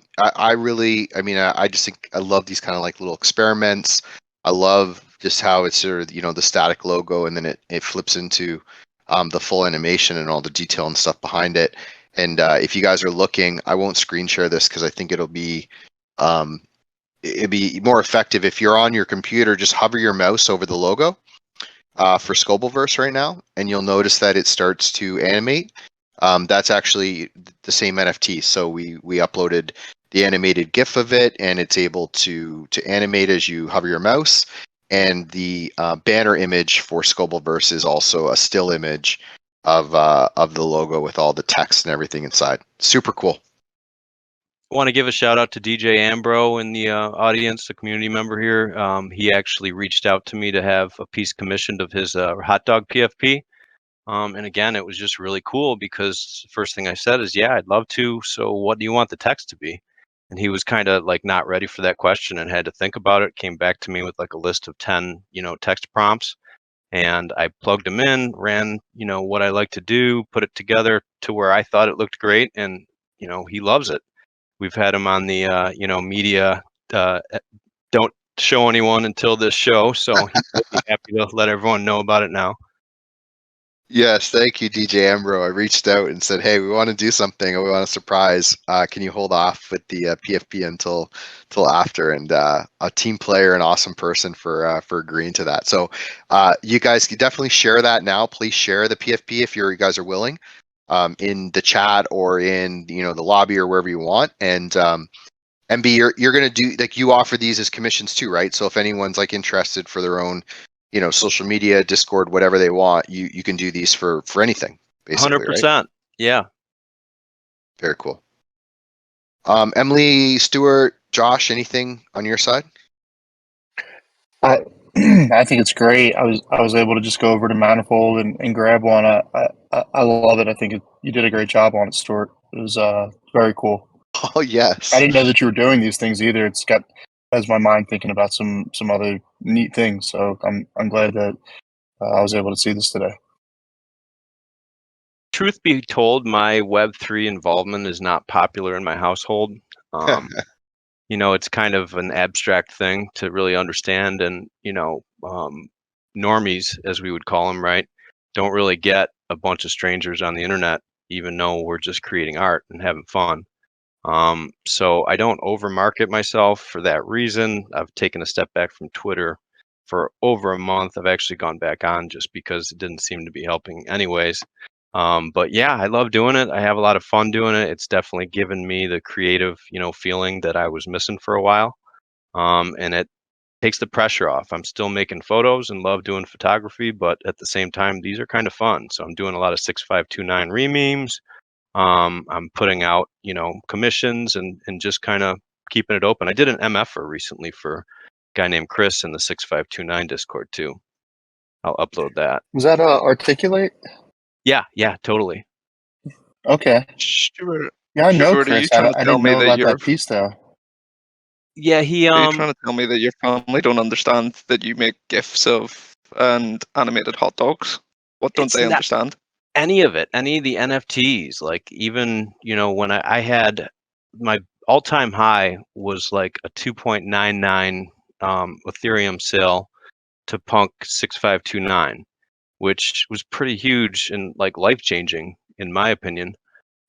S1: just think I love these kind of like little experiments. I love just how it's sort of, the static logo, and then it flips into the full animation and all the detail and stuff behind it. And if you guys are looking, I won't screen share this because I think it'd be more effective if you're on your computer. Just hover your mouse over the logo for Scobelverse right now, and you'll notice that it starts to animate. That's actually the same NFT. So we uploaded the animated GIF of it, and it's able to animate as you hover your mouse. And the banner image for Scobelverse is also a still image of the logo with all the text and everything inside. Super cool.
S7: I want to give a shout out to DJ Ambro in the audience, the community member here. He actually reached out to me to have a piece commissioned of his hot dog PFP. And again, it was just really cool because the first thing I said is, yeah, I'd love to. So what do you want the text to be? And he was kind of like not ready for that question and had to think about it. Came back to me with like a list of 10, text prompts. And I plugged them in, ran, what I like to do, put it together to where I thought it looked great. And, he loves it. We've had him on the, media, don't show anyone until this show. So he's really happy to let everyone know about it now.
S1: Yes, thank you, DJ Ambro. I reached out and said, "Hey, we want to do something. We want a surprise. Can you hold off with the PFP until after?" And a team player, an awesome person for agreeing to that. So, you guys can definitely share that now. Please share the PFP if you guys are willing, in the chat or in the lobby or wherever you want. And MB, you're gonna do, like, you offer these as commissions too, right? So if anyone's like interested for their own, social media, Discord, whatever they want, you can do these for anything, basically.
S7: 100%.
S1: Right?
S7: Yeah.
S1: Very cool. Emily, Stuart, Josh, anything on your side?
S3: I think it's great. I was able to just go over to Manifold and grab one. I love it. I think you did a great job on it, Stuart. It was very cool.
S1: Oh yes.
S3: I didn't know that you were doing these things either. It's has my mind thinking about some other neat things. So I'm glad that I was able to see this today.
S7: Truth be told, my Web3 involvement is not popular in my household. it's kind of an abstract thing to really understand, and normies, as we would call them, right, don't really get a bunch of strangers on the internet, even though we're just creating art and having fun. So I don't overmarket myself for that reason. I've taken a step back from Twitter for over a month. I've actually gone back on just because it didn't seem to be helping anyways. But yeah, I love doing it. I have a lot of fun doing it. It's definitely given me the creative, feeling that I was missing for a while. And it takes the pressure off. I'm still making photos and love doing photography, but at the same time, these are kind of fun. So I'm doing a lot of 6529 rememes. I'm putting out, commissions and just kind of keeping it open. I did an MFer recently for a guy named Chris in the 6529 Discord too. I'll upload that.
S3: Was that Articulate?
S7: Yeah, totally.
S3: Okay.
S4: Sure.
S3: Yeah, I know
S4: Stuart, are you
S3: Chris.
S4: trying to
S3: I
S4: tell
S3: didn't
S4: me
S3: know
S4: that
S3: about
S4: your
S3: that piece though.
S7: Yeah, he
S4: are you trying to tell me that your family don't understand that you make gifs of and animated hot dogs? What don't
S7: It's
S4: they
S7: not
S4: understand?
S7: any of it, any of the NFTs. Like even, when I had my all-time high was like a 2.99 Ethereum sale to Punk 6529, which was pretty huge and like life-changing in my opinion.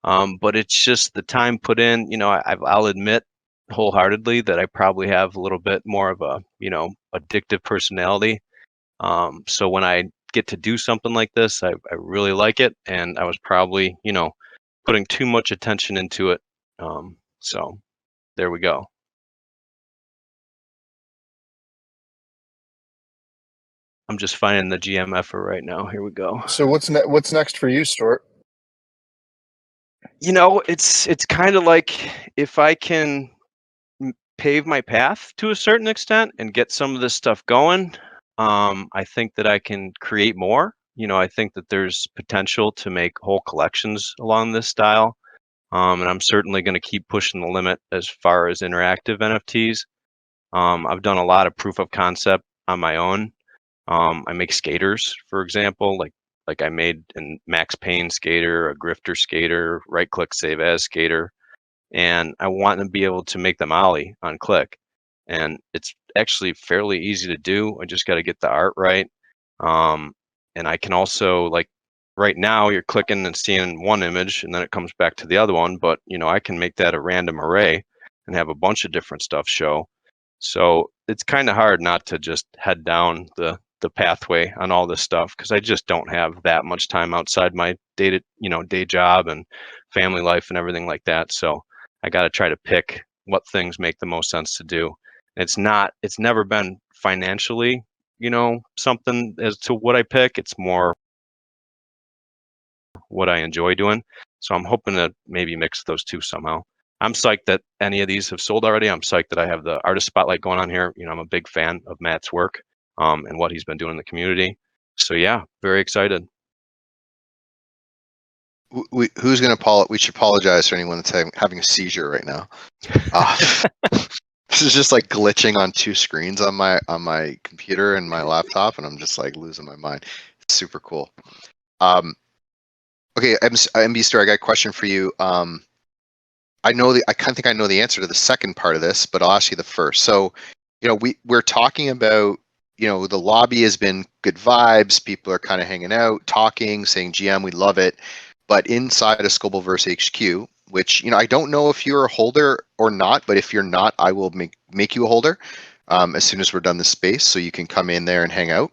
S7: But it's just the time put in. I'll admit wholeheartedly that I probably have a little bit more of a addictive personality. So when I get to do something like this, I really like it, and I was probably putting too much attention into it. So there we go. I'm just finding the GMFer right now. Here we go.
S3: So what's next for you, Stuart?
S7: It's kind of like if I can pave my path to a certain extent and get some of this stuff going, I think that I can create more. I think that there's potential to make whole collections along this style. And I'm certainly going to keep pushing the limit as far as interactive NFTs. I've done a lot of proof of concept on my own. I make skaters, for example, like I made a Max Payne skater, a Grifter skater, right click save as skater, and I want to be able to make them ollie on click. And it's actually fairly easy to do. I just got to get the art right. Um, and I can also, like, right now you're clicking and seeing one image and then it comes back to the other one, but I can make that a random array and have a bunch of different stuff show. So it's kind of hard not to just head down the pathway on all this stuff because I just don't have that much time outside my day job and family life and everything like that. So I got to try to pick what things make the most sense to do. It's never been financially, something as to what I pick. It's more what I enjoy doing. So I'm hoping to maybe mix those two somehow. I'm psyched that any of these have sold already. I'm psyched that I have the artist spotlight going on here. I'm a big fan of Matt's work and what he's been doing in the community. So yeah, very excited.
S1: Who's going to we should apologize for anyone that's having a seizure right now. This is just like glitching on two screens on my computer and my laptop, and I'm just like losing my mind. It's super cool. Okay, MB Star, I got a question for you. I kind of think I know the answer to the second part of this, but I'll ask you the first. So, we're talking about, the lobby has been good vibes. People are kind of hanging out, talking, saying, GM, we love it. But inside of Scobelverse HQ, which, I don't know if you're a holder or not, but if you're not, I will make you a holder as soon as we're done the space, so you can come in there and hang out.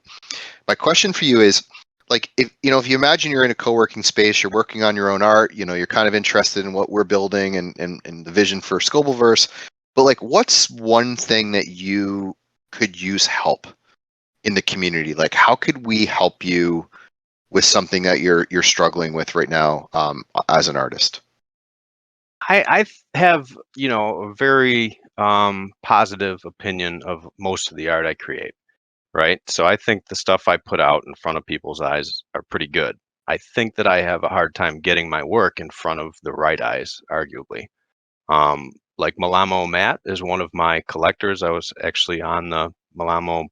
S1: My question for you is, like, if you imagine you're in a co-working space, you're working on your own art, you're kind of interested in what we're building and the vision for Scobelverse, but like, what's one thing that you could use help in the community? Like, how could we help you with something that you're struggling with right now as an artist?
S7: I have, a very positive opinion of most of the art I create. Right. So I think the stuff I put out in front of people's eyes are pretty good. I think that I have a hard time getting my work in front of the right eyes, arguably. Like Malamo Matt is one of my collectors. I was actually on the Malamo,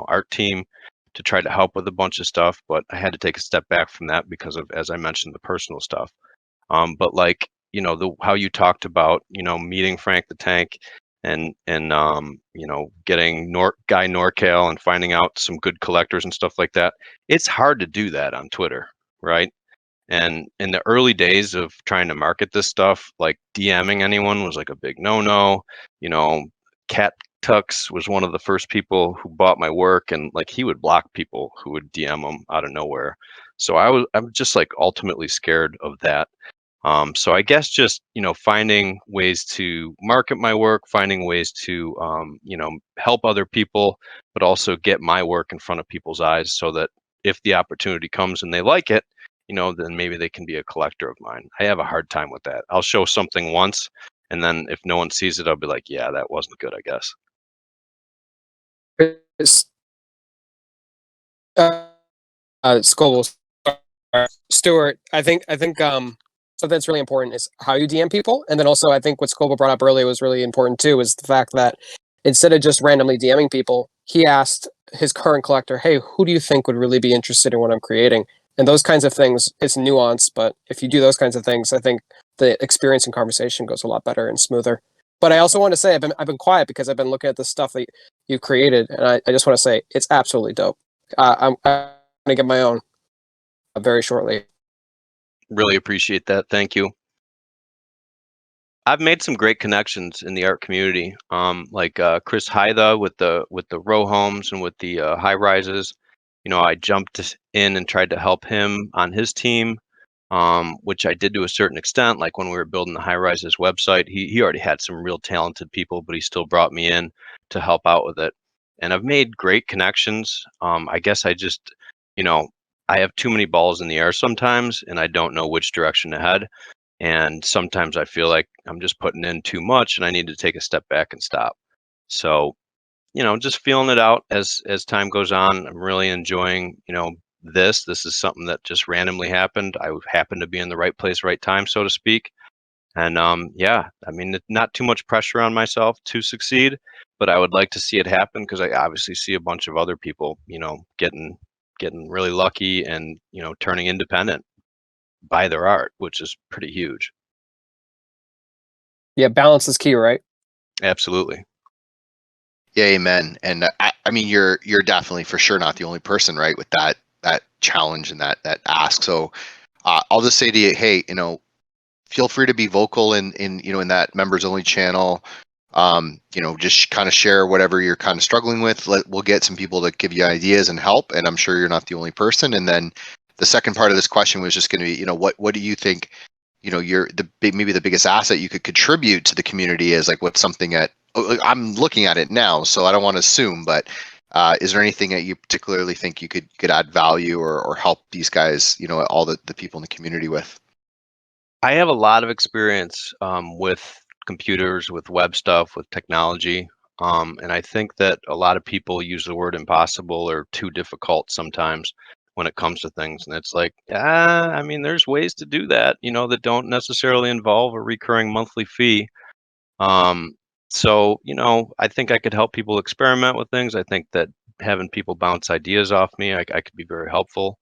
S7: art team to try to help with a bunch of stuff, but I had to take a step back from that because of, as I mentioned, the personal stuff. But like, how you talked about, meeting Frank the Tank, and getting Guy NorCal and finding out some good collectors and stuff like that. It's hard to do that on Twitter, right? And in the early days of trying to market this stuff, like DMing anyone was like a big no-no. Cat Tux was one of the first people who bought my work, and like he would block people who would DM him out of nowhere. So I'm just like ultimately scared of that. So I guess just finding ways to market my work, finding ways to help other people, but also get my work in front of people's eyes, so that if the opportunity comes and they like it, then maybe they can be a collector of mine. I have a hard time with that. I'll show something once, and then if no one sees it, I'll be like, yeah, that wasn't good, I guess.
S5: Scobel, Stuart, I think something that's really important is how you DM people, and then also I think what Scobel brought up earlier was really important too, is the fact that instead of just randomly DMing people, he asked his current collector, "Hey, who do you think would really be interested in what I'm creating?" And those kinds of things, it's nuanced, but if you do those kinds of things, I think the experience and conversation goes a lot better and smoother. But I also want to say I've been quiet because I've been looking at the stuff that you've created, and I just want to say it's absolutely dope. I'm going to get my own very shortly.
S7: Really appreciate that. Thank you. I've made some great connections in the art community, like Chris Haida with the row homes and with the high rises. I jumped in and tried to help him on his team, which I did to a certain extent. Like when we were building the high rises website, he already had some real talented people, but he still brought me in to help out with it. And I've made great connections. I guess I just, I have too many balls in the air sometimes, and I don't know which direction to head. And sometimes I feel like I'm just putting in too much and I need to take a step back and stop. So, just feeling it out as time goes on. I'm really enjoying, this is something that just randomly happened. I happened to be in the right place, right time, so to speak. And yeah, I mean, not too much pressure on myself to succeed, but I would like to see it happen because I obviously see a bunch of other people, getting really lucky and, turning independent by their art, which is pretty huge.
S5: Yeah, balance is key, right?
S7: Absolutely.
S1: Yeah, amen. And I mean, you're definitely for sure not the only person, right, with that challenge and that ask. So I'll just say to you, hey, feel free to be vocal in that members only channel. Just kind of share whatever you're kind of struggling with. We'll get some people to give you ideas and help, and I'm sure you're not the only person. And then the second part of this question was just going to be, what do you think, maybe the biggest asset you could contribute to the community is, like, what's something that I'm looking at it now, so I don't want to assume, but is there anything that you particularly think you could add value or help these guys, all the people in the community with?
S7: I have a lot of experience with computers, with web stuff, with technology. And I think that a lot of people use the word impossible or too difficult sometimes when it comes to things. And it's like, I mean, there's ways to do that, that don't necessarily involve a recurring monthly fee. Um, so, I think I could help people experiment with things. I think that having people bounce ideas off me, I could be very helpful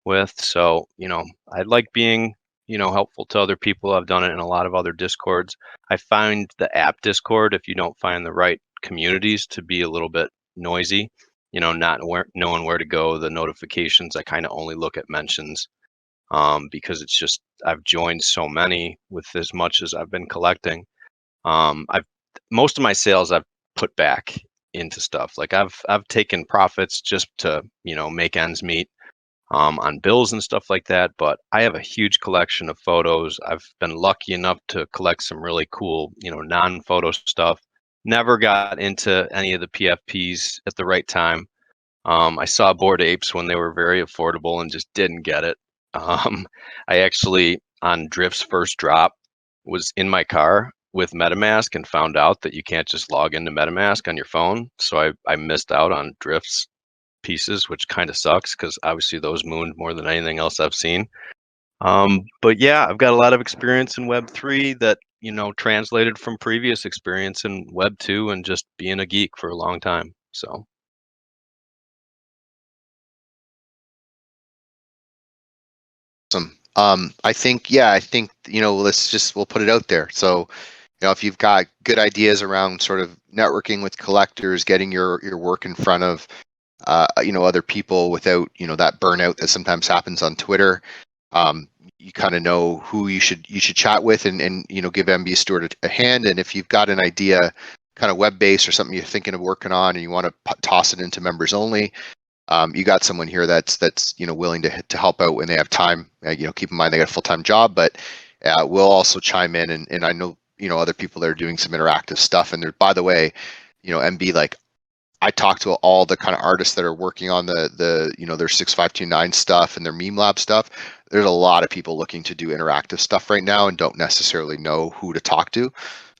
S7: with. So, I like being, helpful to other people. I've done it in a lot of other Discords. I find the app Discord, if you don't find the right communities, to be a little bit noisy, not knowing where to go, the notifications. I kind of only look at mentions because it's just, I've joined so many with as much as I've been collecting. I've Most of my sales I've put back into stuff. Like I've taken profits just to, make ends meet on bills and stuff like that. But I have a huge collection of photos. I've been lucky enough to collect some really cool, non-photo stuff. Never got into any of the PFPs at the right time. I saw Bored Apes when they were very affordable and just didn't get it. I actually, on Drift's first drop, was in my car with MetaMask and found out that you can't just log into MetaMask on your phone. So I missed out on Drift's pieces, which kind of sucks because obviously those mooned more than anything else I've seen. But yeah, I've got a lot of experience in Web3 that, translated from previous experience in Web2 and just being a geek for a long time. So.
S1: Awesome. I think, we'll put it out there. So if you've got good ideas around sort of networking with collectors, getting your work in front of other people without that burnout that sometimes happens on Twitter, you kind of know who you should chat with, and give MB Stewart a hand. And if you've got an idea, kind of web based or something you're thinking of working on, and you want to toss it into members only, you got someone here that's willing to help out when they have time. Keep in mind they got a full-time job, but we'll also chime in, and I know other people that are doing some interactive stuff. And there, by the way, MB, like, I talk to all the kind of artists that are working on their 6529 stuff and their meme lab stuff. There's a lot of people looking to do interactive stuff right now and don't necessarily know who to talk to.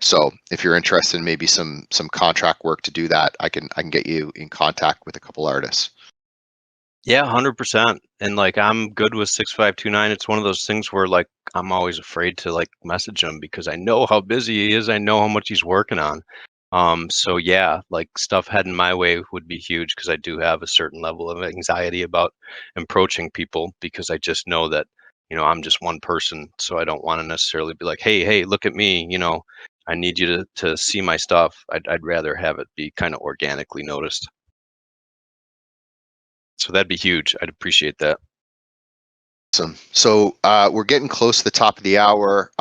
S1: So if you're interested in maybe some contract work to do that, I can get you in contact with a couple artists.
S7: Yeah, 100%. And like, I'm good with 6529. It's one of those things where like I'm always afraid to like message him because I know how busy he is. I know how much he's working on. So yeah, like stuff heading my way would be huge because I do have a certain level of anxiety about approaching people because I just know that, I'm just one person. So I don't want to necessarily be like, hey, look at me, I need you to see my stuff. I'd rather have it be kind of organically noticed. So that'd be huge. I'd appreciate that.
S1: Awesome. So we're getting close to the top of the hour.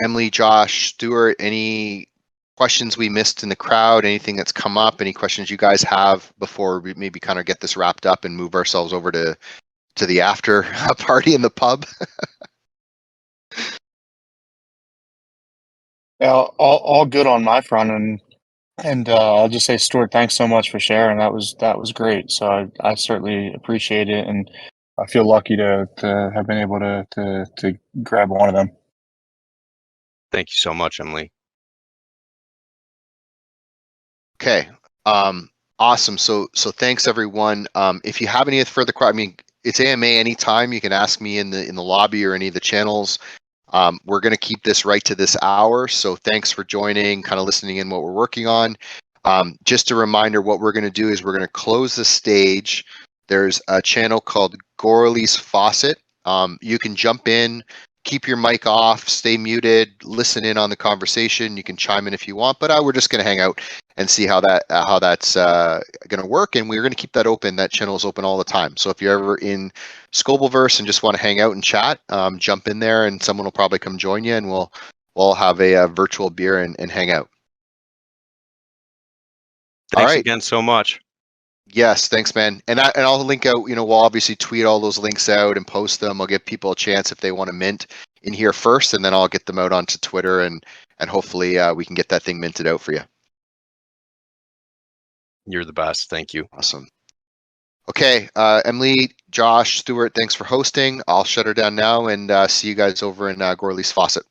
S1: Emily, Josh, Stuart, any questions we missed in the crowd? Anything that's come up? Any questions you guys have before we maybe kind of get this wrapped up and move ourselves over to the after party in the pub?
S3: Yeah, all good on my front, and I'll just say, Stuart, thanks so much for sharing. That was great. So I certainly appreciate it, and I feel lucky to have been able to grab one of them.
S7: Thank you so much, Emily.
S1: Okay. Awesome. So thanks everyone. If you have any further questions, I mean, it's AMA anytime. You can ask me in the lobby or any of the channels. We're going to keep this right to this hour. So thanks for joining, kind of listening in what we're working on. Just a reminder, what we're going to do is we're going to close the stage. There's a channel called Gorley's Faucet. You can jump in, keep your mic off, stay muted, listen in on the conversation. You can chime in if you want, but we're just going to hang out and see how that's going to work. And we're going to keep that open. That channel is open all the time. So if you're ever in Scobelverse and just want to hang out and chat, jump in there, and someone will probably come join you, and we'll have a virtual beer and hang out.
S7: Thanks again so much.
S1: Yes, thanks, man. And I'll link out. We'll obviously tweet all those links out and post them. I'll give people a chance if they want to mint in here first, and then I'll get them out onto Twitter, and hopefully we can get that thing minted out for you.
S7: You're the best. Thank you.
S1: Awesome. Okay, Emily, Josh, Stuart, thanks for hosting. I'll shut her down now and see you guys over in Gorley's Faucet.